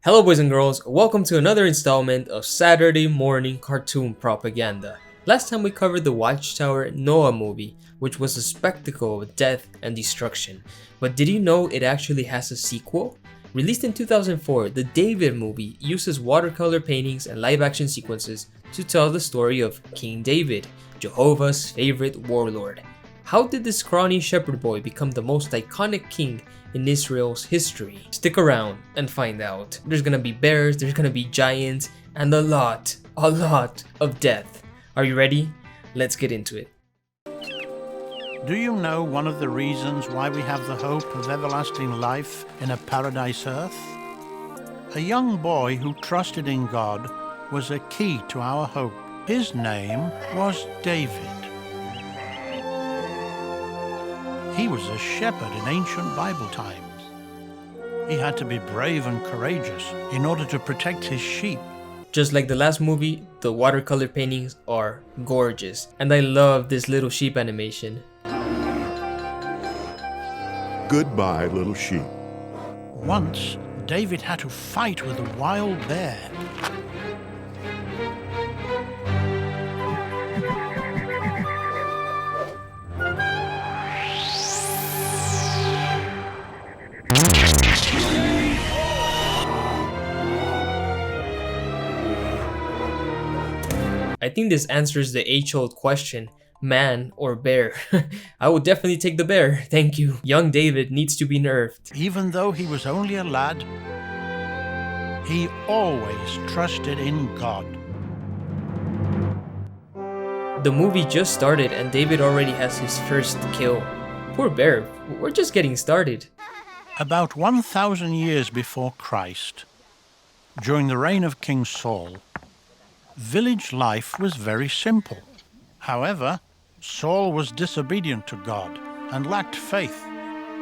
Hello boys and girls, welcome to another installment of Saturday morning cartoon propaganda. Last time we covered the Watchtower Noah movie, which was a spectacle of death and destruction. But did you know it actually has a sequel? Released in 2004, the David movie uses watercolor paintings and live action sequences to tell the story of King David, Jehovah's favorite warlord. How did this scrawny shepherd boy become the most iconic king in Israel's history? Stick around and find out. There's gonna be bears, there's gonna be giants, and a lot of death. Are you ready? Let's get into it. Do you know one of the reasons why we have the hope of everlasting life in a paradise earth? A young boy who trusted in God was a key to our hope. His name was David. He was a shepherd in ancient Bible times. He had to be brave and courageous in order to protect his sheep. Just like the last movie, the watercolor paintings are gorgeous, and I love this little sheep animation. Goodbye, little sheep. Once, David had to fight with a wild bear. I think this answers the age-old question, man or bear? I would definitely take the bear, thank you. Young David needs to be nerfed. Even though he was only a lad, he always trusted in God. The movie just started and David already has his first kill. Poor bear, we're just getting started. About 1,000 years before Christ, during the reign of King Saul, village life was very simple. However, Saul was disobedient to God and lacked faith.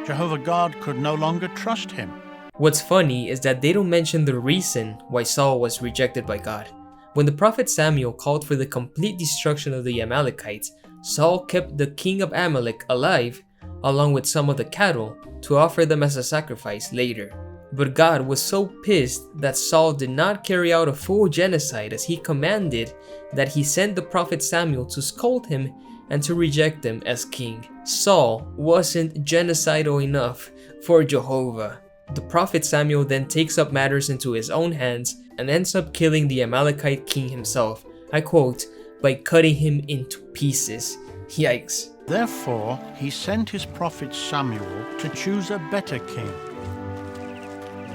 Jehovah God could no longer trust him. What's funny is that they don't mention the reason why Saul was rejected by God. When the prophet Samuel called for the complete destruction of the Amalekites, Saul kept the king of Amalek alive, along with some of the cattle, to offer them as a sacrifice later. But God was so pissed that Saul did not carry out a full genocide as he commanded that he sent the prophet Samuel to scold him and to reject him as king. Saul wasn't genocidal enough for Jehovah. The prophet Samuel then takes up matters into his own hands and ends up killing the Amalekite king himself, I quote, by cutting him into pieces. Yikes. Therefore, he sent his prophet Samuel to choose a better king.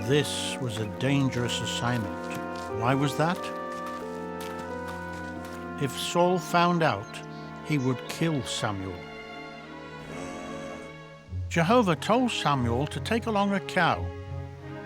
This was a dangerous assignment. Why was that? If Saul found out, he would kill Samuel. Jehovah told Samuel to take along a cow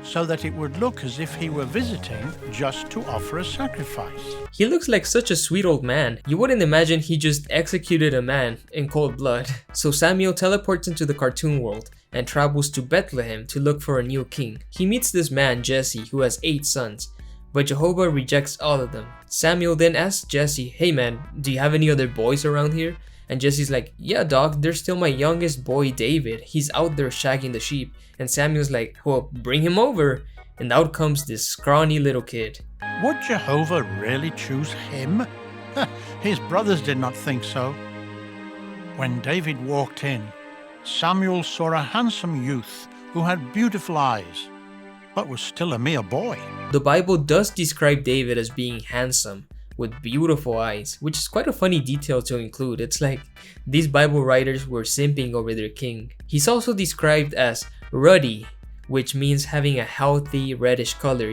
so that it would look as if he were visiting just to offer a sacrifice. He looks like such a sweet old man. You wouldn't imagine he just executed a man in cold blood. So Samuel teleports into the cartoon world and travels to Bethlehem to look for a new king. He meets this man Jesse who has 8 sons, but Jehovah rejects all of them. Samuel then asks Jesse, hey man, do you have any other boys around here? And Jesse's like, yeah dog, there's still my youngest boy David. He's out there shagging the sheep. And Samuel's like, well, bring him over. And out comes this scrawny little kid. Would Jehovah really choose him? His brothers did not think so. When David walked in, Samuel saw a handsome youth who had beautiful eyes, but was still a mere boy. The Bible does describe David as being handsome, with beautiful eyes, which is quite a funny detail to include. It's like these Bible writers were simping over their king. He's also described as ruddy, which means having a healthy reddish color,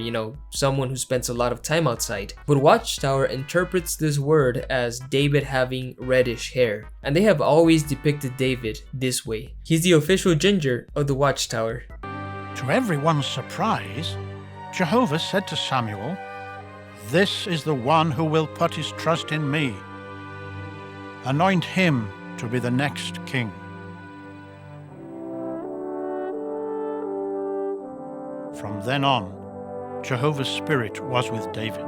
someone who spends a lot of time outside. But Watchtower interprets this word as David having reddish hair, and they have always depicted David this way. He's the official ginger of the Watchtower. To everyone's surprise, Jehovah said to Samuel, "This is the one who will put his trust in me. Anoint him to be the next king." From then on, Jehovah's Spirit was with David.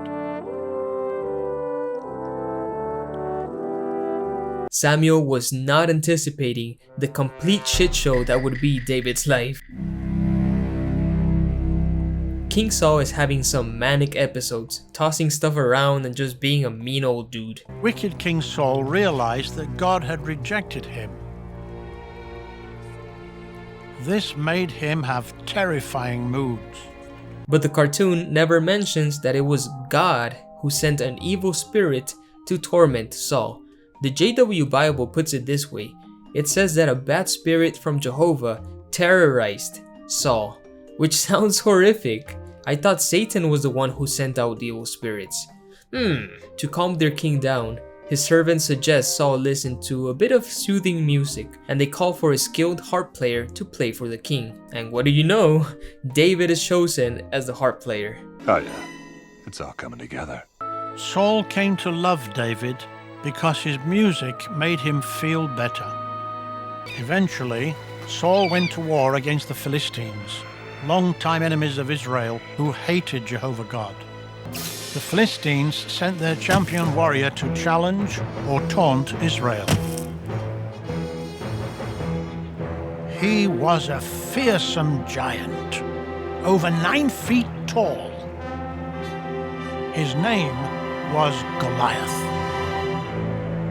Samuel was not anticipating the complete shit show that would be David's life. King Saul is having some manic episodes, tossing stuff around and just being a mean old dude. Wicked King Saul realized that God had rejected him. This made him have terrifying moods. But the cartoon never mentions that it was God who sent an evil spirit to torment Saul. The JW Bible puts it this way. It says that a bad spirit from Jehovah terrorized Saul, which sounds horrific. I thought Satan was the one who sent out the evil spirits. To calm their king down, his servants suggest Saul listen to a bit of soothing music, and they call for a skilled harp player to play for the king. And what do you know? David is chosen as the harp player. Oh yeah, it's all coming together. Saul came to love David because his music made him feel better. Eventually, Saul went to war against the Philistines, longtime enemies of Israel who hated Jehovah God. The Philistines sent their champion warrior to challenge or taunt Israel. He was a fearsome giant, over 9 feet tall. His name was Goliath.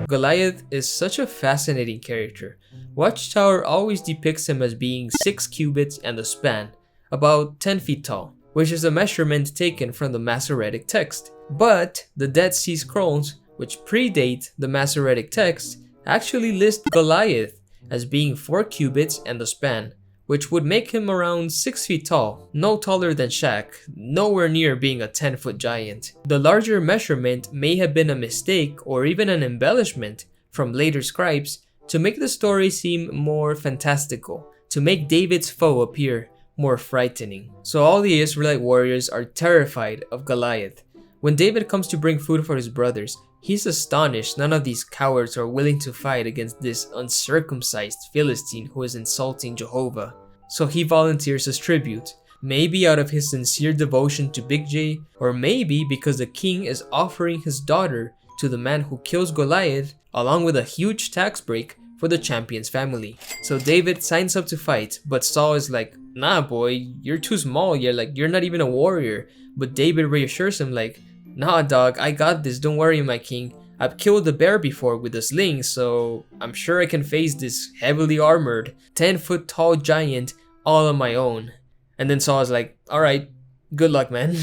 Goliath is such a fascinating character. Watchtower always depicts him as being 6 cubits and a span, about 10 feet tall, which is a measurement taken from the Masoretic text. But the Dead Sea Scrolls, which predate the Masoretic text, actually list Goliath as being 4 cubits and a span, which would make him around 6 feet tall, no taller than Shaq, nowhere near being a 10-foot giant. The larger measurement may have been a mistake or even an embellishment from later scribes to make the story seem more fantastical, to make David's foe appear more frightening. So all the Israelite warriors are terrified of Goliath. When David comes to bring food for his brothers, he's astonished none of these cowards are willing to fight against this uncircumcised Philistine who is insulting Jehovah. So he volunteers as tribute, maybe out of his sincere devotion to Big J, or maybe because the king is offering his daughter to the man who kills Goliath, along with a huge tax break for the champion's family. So David signs up to fight, but Saul is like, nah boy, you're too small, you're not even a warrior. But David reassures him like, nah dog, I got this, don't worry my king. I've killed a bear before with a sling, so I'm sure I can face this heavily armored, 10-foot tall giant all on my own. And then Saul is like, alright, good luck man.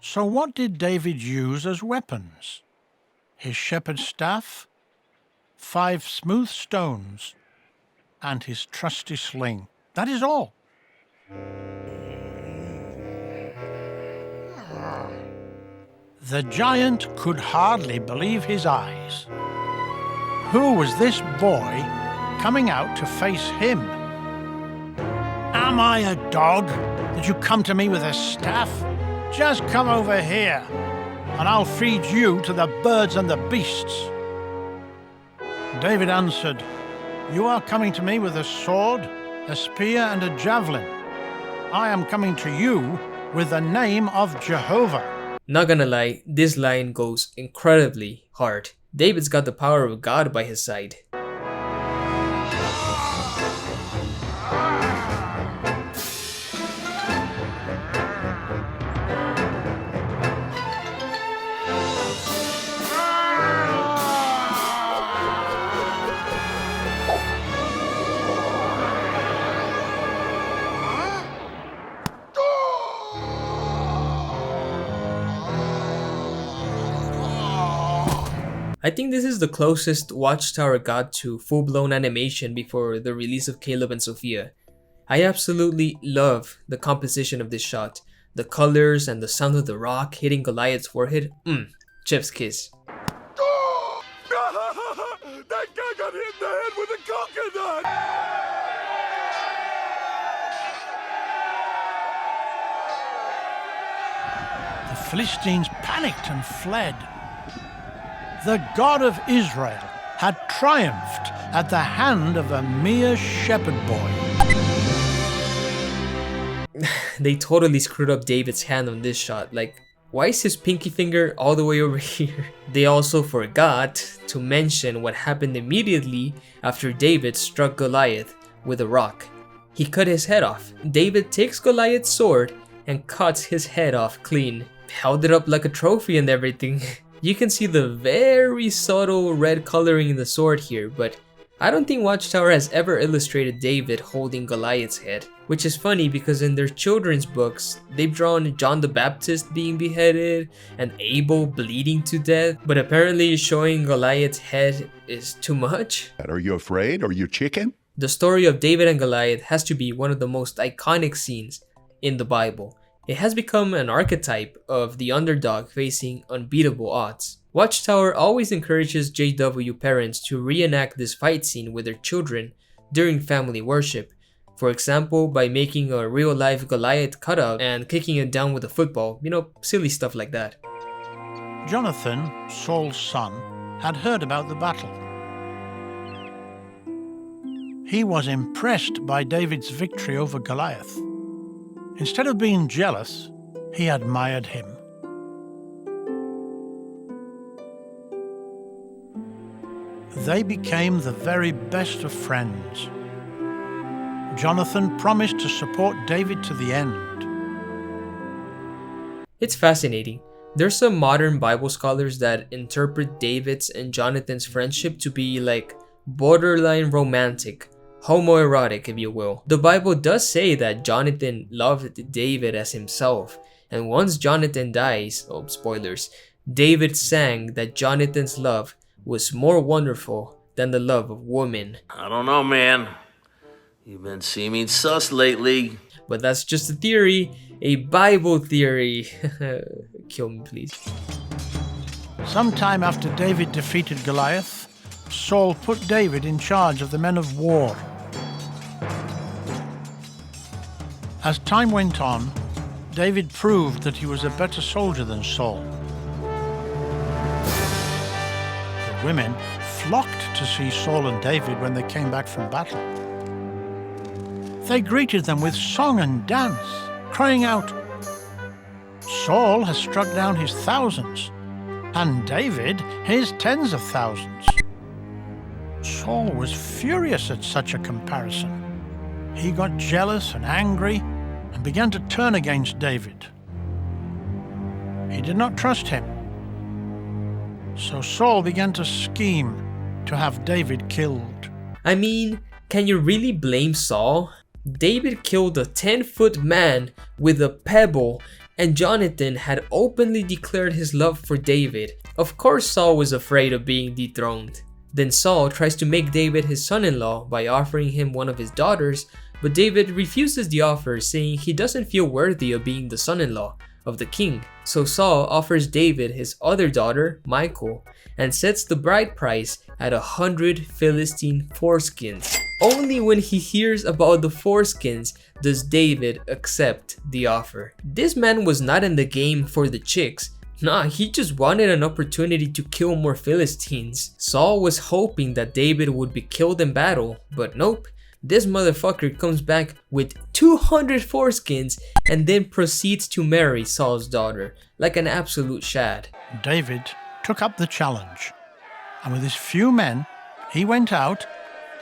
So what did David use as weapons? His shepherd's staff, 5 smooth stones, and his trusty sling. That is all. The giant could hardly believe his eyes. Who was this boy coming out to face him? Am I a dog that you come to me with a staff? Just come over here, and I'll feed you to the birds and the beasts. David answered, You are coming to me with a sword, a spear, and a javelin. I am coming to you with the name of Jehovah. Not gonna lie, this line goes incredibly hard. David's got the power of God by his side. I think this is the closest Watchtower got to full-blown animation before the release of Caleb and Sophia. I absolutely love the composition of this shot. The colors and the sound of the rock hitting Goliath's forehead. Chef's kiss. That guy got hit in the head with a coconut! The Philistines panicked and fled. The God of Israel had triumphed at the hand of a mere shepherd boy. They totally screwed up David's hand on this shot. Like, why is his pinky finger all the way over here? They also forgot to mention what happened immediately after David struck Goliath with a rock. He cut his head off. David takes Goliath's sword and cuts his head off clean. Held it up like a trophy and everything. You can see the very subtle red coloring in the sword here, but I don't think Watchtower has ever illustrated David holding Goliath's head. Which is funny because in their children's books, they've drawn John the Baptist being beheaded and Abel bleeding to death, but apparently showing Goliath's head is too much. Are you afraid? Are you chicken? The story of David and Goliath has to be one of the most iconic scenes in the Bible. It has become an archetype of the underdog facing unbeatable odds. Watchtower always encourages JW parents to reenact this fight scene with their children during family worship. For example, by making a real-life Goliath cutout and kicking it down with a football, silly stuff like that. Jonathan, Saul's son, had heard about the battle. He was impressed by David's victory over Goliath. Instead of being jealous, he admired him. They became the very best of friends. Jonathan promised to support David to the end. It's fascinating. There's some modern Bible scholars that interpret David's and Jonathan's friendship to be like borderline romantic, homoerotic if you will. The Bible does say that Jonathan loved David as himself, and once Jonathan dies, spoilers, David sang that Jonathan's love was more wonderful than the love of woman. I don't know, man. You've been seeming sus lately. But that's just a theory, a Bible theory. Kill me, please. Sometime after David defeated Goliath, Saul put David in charge of the men of war. As time went on, David proved that he was a better soldier than Saul. The women flocked to see Saul and David when they came back from battle. They greeted them with song and dance, crying out, "Saul has struck down his thousands, and David his tens of thousands." Saul was furious at such a comparison. He got jealous and angry and began to turn against David. He did not trust him. So Saul began to scheme to have David killed. I mean, can you really blame Saul? David killed a 10-foot man with a pebble, and Jonathan had openly declared his love for David. Of course Saul was afraid of being dethroned. Then Saul tries to make David his son-in-law by offering him one of his daughters, but David refuses the offer, saying he doesn't feel worthy of being the son-in-law of the king. So Saul offers David his other daughter, Michal, and sets the bride price at 100 Philistine foreskins. Only when he hears about the foreskins does David accept the offer. This man was not in the game for the chicks. Nah, he just wanted an opportunity to kill more Philistines. Saul was hoping that David would be killed in battle, but nope. This motherfucker comes back with 200 foreskins and then proceeds to marry Saul's daughter, like an absolute shad. David took up the challenge, and with his few men, he went out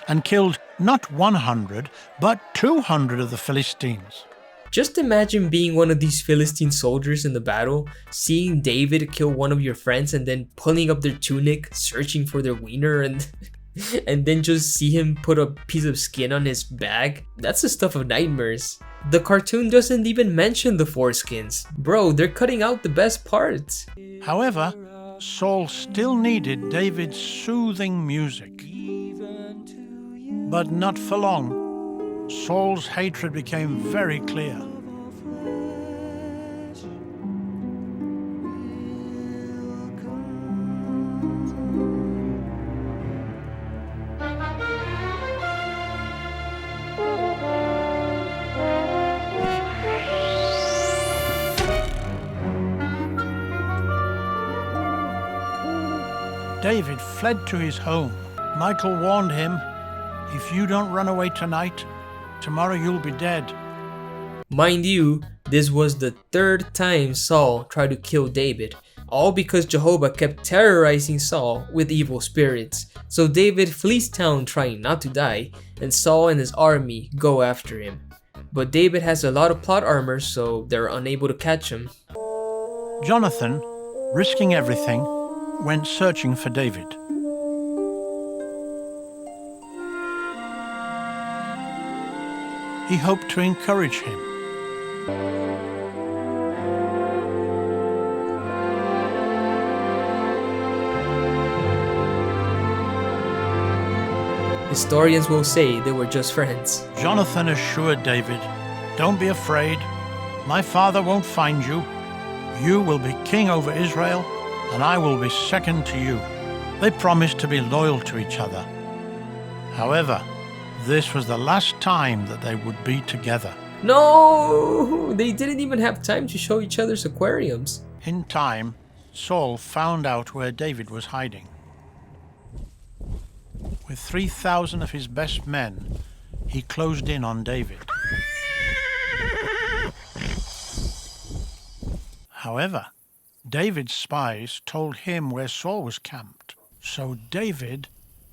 and killed not 100, but 200 of the Philistines. Just imagine being one of these Philistine soldiers in the battle, seeing David kill one of your friends and then pulling up their tunic, searching for their wiener, and then just see him put a piece of skin on his bag. That's the stuff of nightmares. The cartoon doesn't even mention the foreskins. Bro, they're cutting out the best parts. However, Saul still needed David's soothing music. But not for long. Saul's hatred became very clear. David fled to his home. Michal warned him, "If you don't run away tonight, tomorrow you'll be dead." Mind you, this was the third time Saul tried to kill David, all because Jehovah kept terrorizing Saul with evil spirits. So David flees town trying not to die, and Saul and his army go after him. but David has a lot of plot armor, so they're unable to catch him. Jonathan, risking everything, went searching for David. He hoped to encourage him. Historians will say they were just friends. Jonathan assured David, "Don't be afraid. My father won't find you. You will be king over Israel, and I will be second to you." They promised to be loyal to each other. However, this was the last time that they would be together. No! They didn't even have time to show each other's aquariums. In time, Saul found out where David was hiding. With 3,000 of his best men, he closed in on David. However, David's spies told him where Saul was camped. So David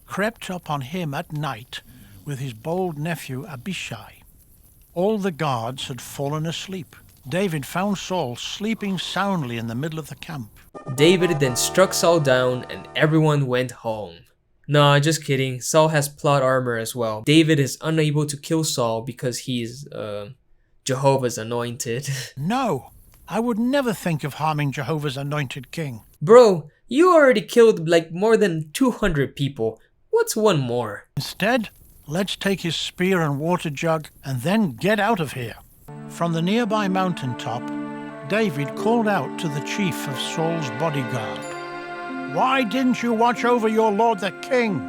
crept up on him at night with his bold nephew Abishai. All the guards had fallen asleep. David found Saul sleeping soundly in the middle of the camp. David then struck Saul down and everyone went home. Nah, just kidding. Saul has plot armor as well. David is unable to kill Saul because he's, Jehovah's anointed. No, I would never think of harming Jehovah's anointed king. Bro, you already killed like more than 200 people. What's one more? Instead, let's take his spear and water jug and then get out of here. From the nearby mountaintop, David called out to the chief of Saul's bodyguard. "Why didn't you watch over your lord the king?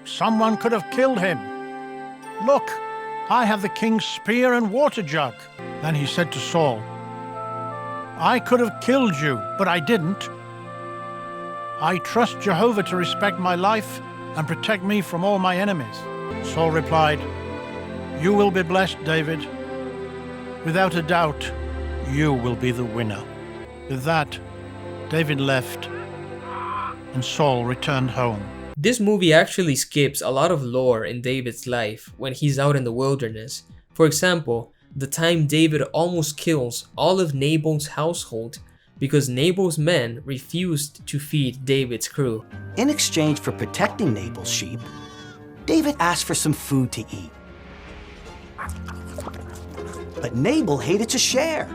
Someone could have killed him. Look, I have the king's spear and water jug." Then he said to Saul, "I could have killed you, but I didn't. I trust Jehovah to respect my life and protect me from all my enemies." Saul replied, "You will be blessed, David. Without a doubt, you will be the winner." With that, David left, and Saul returned home. This movie actually skips a lot of lore in David's life when he's out in the wilderness. For example, the time David almost kills all of Nabal's household because Nabal's men refused to feed David's crew. In exchange for protecting Nabal's sheep, David asked for some food to eat. But Nabal hated to share.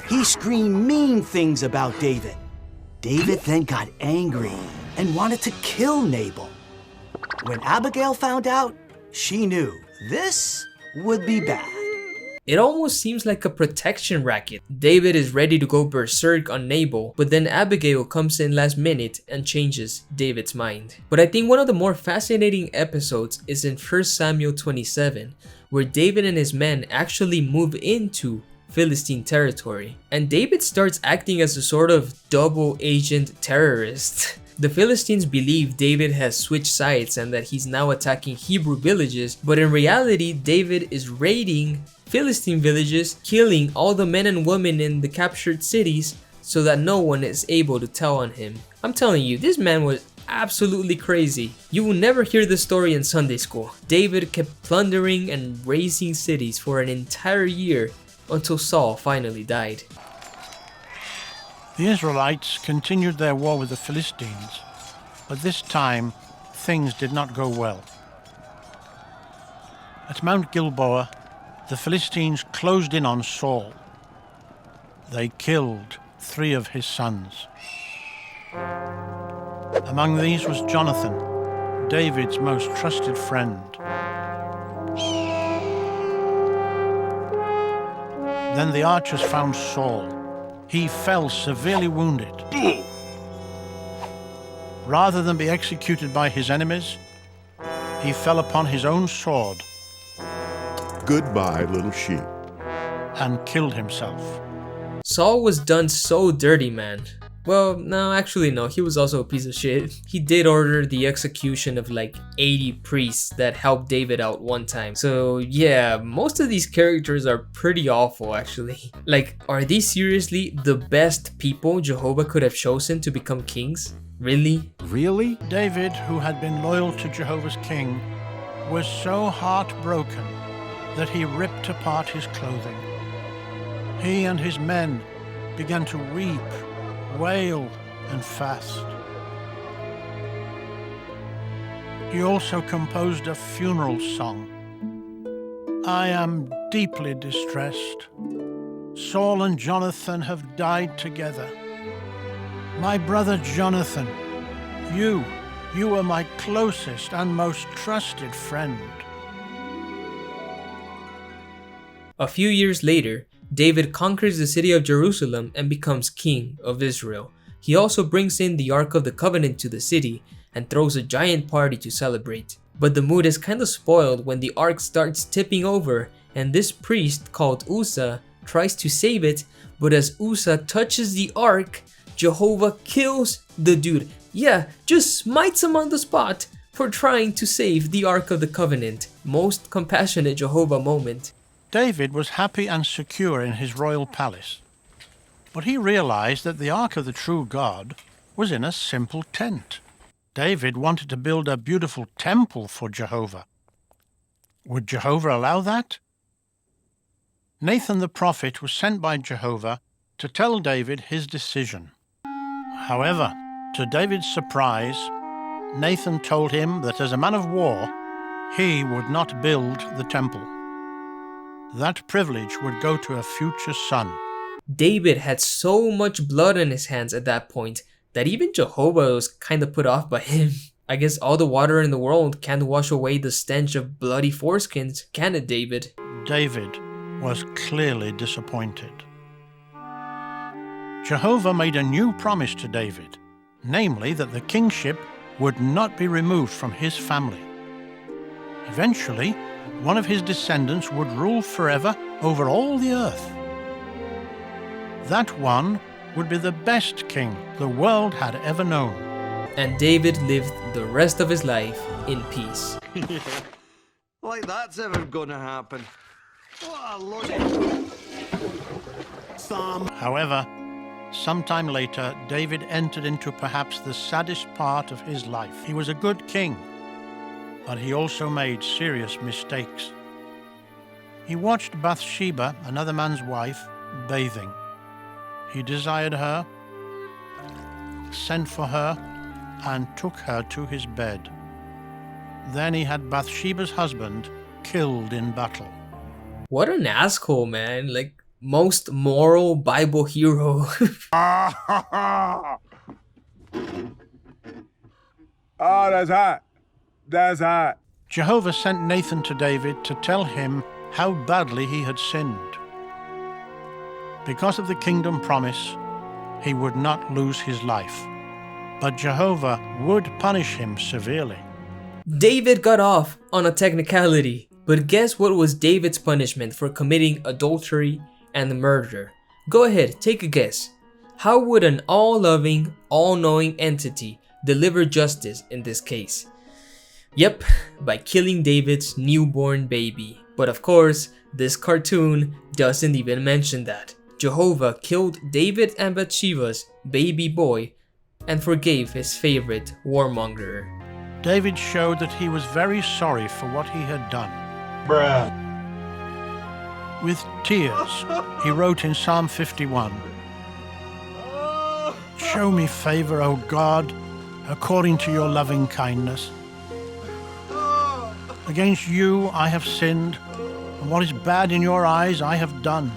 He screamed mean things about David. David then got angry and wanted to kill Nabal. When Abigail found out, she knew this would be bad. It almost seems like a protection racket. David is ready to go berserk on Nabal, but then Abigail comes in last minute and changes David's mind. But I think one of the more fascinating episodes is in 1 Samuel 27, where David and his men actually move into Philistine territory, and David starts acting as a sort of double agent terrorist. The Philistines believe David has switched sides and that he's now attacking Hebrew villages, but in reality David is raiding Philistine villages, killing all the men and women in the captured cities so that no one is able to tell on him. I'm telling you, this man was absolutely crazy. You will never hear the story in Sunday school. David kept plundering and razing cities for an entire year until Saul finally died. The Israelites continued their war with the Philistines, but this time things did not go well. At Mount Gilboa, the Philistines closed in on Saul. They killed 3 of his sons. Among these was Jonathan, David's most trusted friend. Then the archers found Saul. He fell severely wounded. Rather than be executed by his enemies, he fell upon his own sword. Goodbye, little sheep. And killed himself. Saul was done so dirty, man. Well, no, actually no, he was also a piece of shit. He did order the execution of like 80 priests that helped David out one time. So yeah, most of these characters are pretty awful actually. Like, are these seriously the best people Jehovah could have chosen to become kings? Really? Really? David, who had been loyal to Jehovah's king, was so heartbroken that he ripped apart his clothing. He and his men began to weep, wail, and fast. He also composed a funeral song. I am deeply distressed. Saul and Jonathan have died together. My brother Jonathan, you are my closest and most trusted friend. A few years later, David conquers the city of Jerusalem and becomes king of Israel. He also brings in the Ark of the Covenant to the city and throws a giant party to celebrate. But the mood is kinda spoiled when the Ark starts tipping over and this priest called Uzzah tries to save it, but as Uzzah touches the Ark, Jehovah kills the dude. Yeah, just smites him on the spot for trying to save the Ark of the Covenant. Most compassionate Jehovah moment. David was happy and secure in his royal palace, but he realized that the Ark of the true God was in a simple tent. David wanted to build a beautiful temple for Jehovah. Would Jehovah allow that? Nathan the prophet was sent by Jehovah to tell David his decision. However, to David's surprise, Nathan told him that as a man of war, he would not build the temple. That privilege would go to a future son. David had so much blood on his hands at that point that even Jehovah was kinda put off by him. I guess all the water in the world can't wash away the stench of bloody foreskins, can it, David? David was clearly disappointed. Jehovah made a new promise to David, namely that the kingship would not be removed from his family. Eventually, one of his descendants would rule forever over all the earth. That one would be the best king the world had ever known. And David lived the rest of his life in peace. Like that's ever gonna happen. What a load. However, sometime later, David entered into perhaps the saddest part of his life. He was a good king, but he also made serious mistakes. He watched Bathsheba, another man's wife, bathing. He desired her, sent for her, and took her to his bed. Then he had Bathsheba's husband killed in battle. What an asshole, man. Like, most moral Bible hero. Oh, that's hot. That's hot. Jehovah sent Nathan to David to tell him how badly he had sinned. Because of the kingdom promise, he would not lose his life, but Jehovah would punish him severely. David got off on a technicality, but guess what was David's punishment for committing adultery and murder? Go ahead, take a guess. How would an all-loving, all-knowing entity deliver justice in this case? Yep, by killing David's newborn baby. But of course, this cartoon doesn't even mention that. Jehovah killed David and Bathsheba's baby boy and forgave his favorite warmonger. David showed that he was very sorry for what he had done. Bruh. With tears, he wrote in Psalm 51, "Show me favor, O God, according to your loving kindness. Against you I have sinned, and what is bad in your eyes I have done."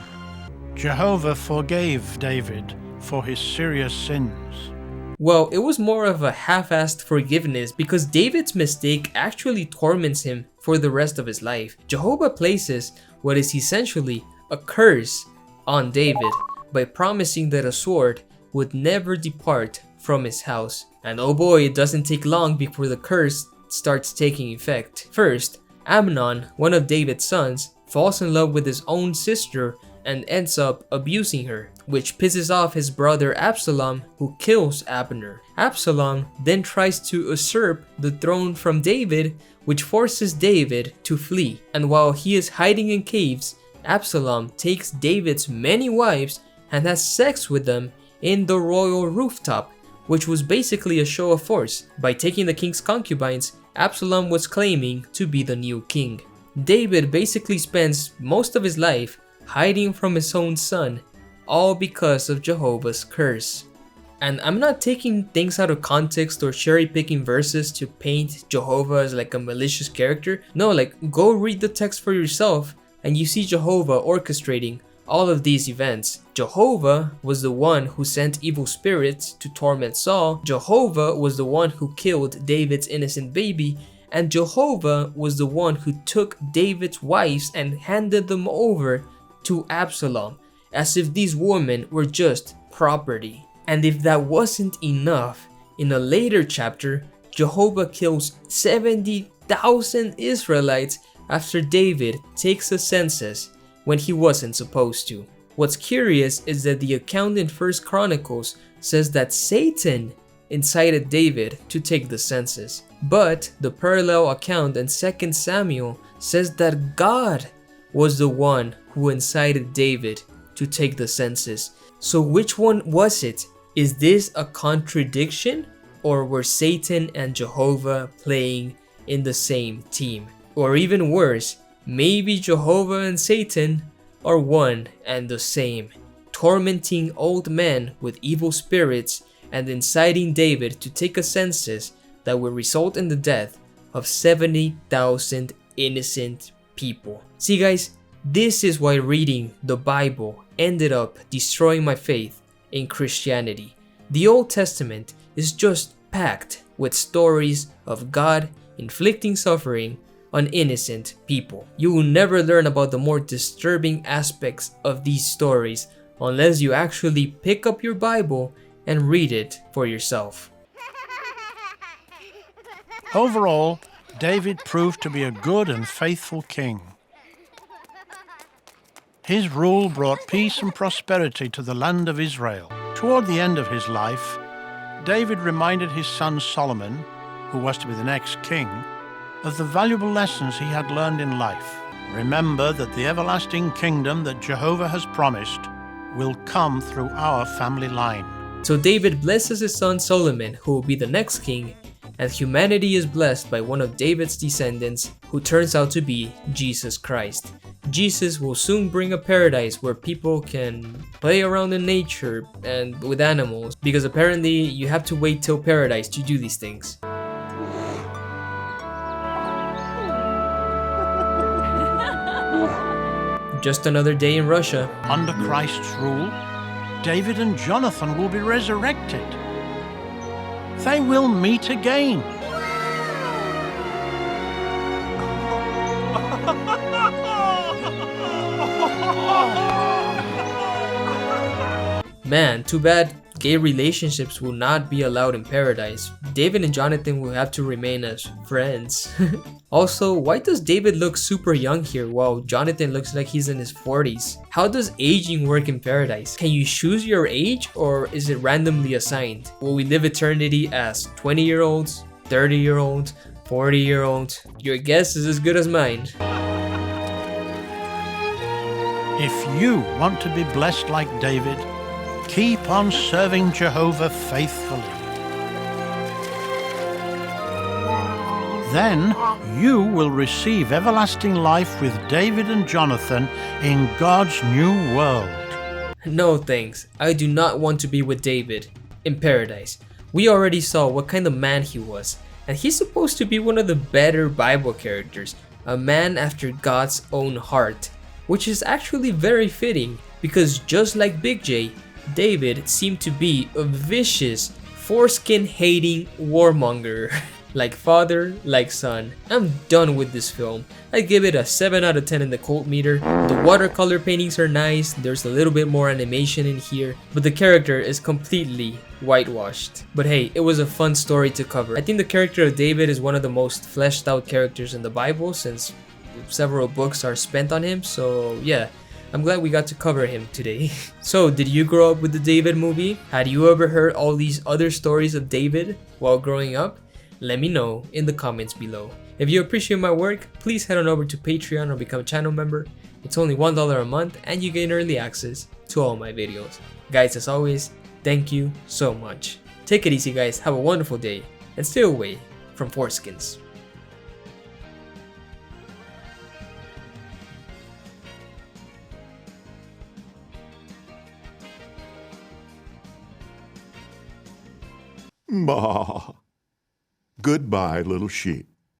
Jehovah forgave David for his serious sins. Well, it was more of a half-assed forgiveness because David's mistake actually torments him for the rest of his life. Jehovah places what is essentially a curse on David by promising that a sword would never depart from his house. And oh boy, it doesn't take long before the curse starts taking effect. First, Amnon, one of David's sons, falls in love with his own sister and ends up abusing her, which pisses off his brother Absalom, who kills Abner. Absalom then tries to usurp the throne from David, which forces David to flee. And while he is hiding in caves, Absalom takes David's many wives and has sex with them in the royal rooftop, which was basically a show of force. By taking the king's concubines, Absalom was claiming to be the new king. David basically spends most of his life hiding from his own son, all because of Jehovah's curse. And I'm not taking things out of context or cherry picking verses to paint Jehovah as like a malicious character. No, like go read the text for yourself and you see Jehovah orchestrating all of these events. Jehovah was the one who sent evil spirits to torment Saul. Jehovah was the one who killed David's innocent baby. And Jehovah was the one who took David's wives and handed them over to Absalom, as if these women were just property. And if that wasn't enough, in a later chapter, Jehovah kills 70,000 Israelites after David takes a census when he wasn't supposed to. What's curious is that the account in 1 Chronicles says that Satan incited David to take the census. But the parallel account in 2 Samuel says that God was the one who incited David to take the census. So which one was it? Is this a contradiction, or were Satan and Jehovah playing in the same team? Or even worse, maybe Jehovah and Satan are one and the same, tormenting old men with evil spirits and inciting David to take a census that will result in the death of 70,000 innocent people. See guys, this is why reading the Bible ended up destroying my faith in Christianity. The Old Testament is just packed with stories of God inflicting suffering on innocent people. You will never learn about the more disturbing aspects of these stories unless you actually pick up your Bible and read it for yourself. Overall, David proved to be a good and faithful king. His rule brought peace and prosperity to the land of Israel. Toward the end of his life, David reminded his son Solomon, who was to be the next king, of the valuable lessons he had learned in life. Remember that the everlasting kingdom that Jehovah has promised will come through our family line. So David blesses his son Solomon, who will be the next king, and humanity is blessed by one of David's descendants, who turns out to be Jesus Christ. Jesus will soon bring a paradise where people can play around in nature and with animals, because apparently you have to wait till paradise to do these things. Just another day in Russia. Under Christ's rule, David and Jonathan will be resurrected. They will meet again. Man, too bad gay relationships will not be allowed in paradise. David and Jonathan will have to remain as friends. Also, why does David look super young here while Jonathan looks like he's in his 40s? How does aging work in paradise? Can you choose your age, or is it randomly assigned? Will we live eternity as 20-year-olds, 30-year-olds, 40-year-olds? Your guess is as good as mine. If you want to be blessed like David, keep on serving Jehovah faithfully. Then you will receive everlasting life with David and Jonathan in God's new world. No thanks, I do not want to be with David in paradise. We already saw what kind of man he was, and he's supposed to be one of the better Bible characters, a man after God's own heart, which is actually very fitting because just like Big J, David seemed to be a vicious, foreskin-hating warmonger. Like father, like son. I'm done with this film. I give it a 7 out of 10 in the cult meter. The watercolor paintings are nice, there's a little bit more animation in here, but the character is completely whitewashed. But hey, it was a fun story to cover. I think the character of David is one of the most fleshed out characters in the Bible, since several books are spent on him, so yeah. I'm glad we got to cover him today. So, did you grow up with the David movie? Had you ever heard all these other stories of David while growing up? Let me know in the comments below. If you appreciate my work, please head on over to Patreon or become a channel member. It's only $1 a month and you gain early access to all my videos. Guys, as always, thank you so much. Take it easy guys, have a wonderful day, and stay away from foreskins. Bah. Goodbye, little sheep.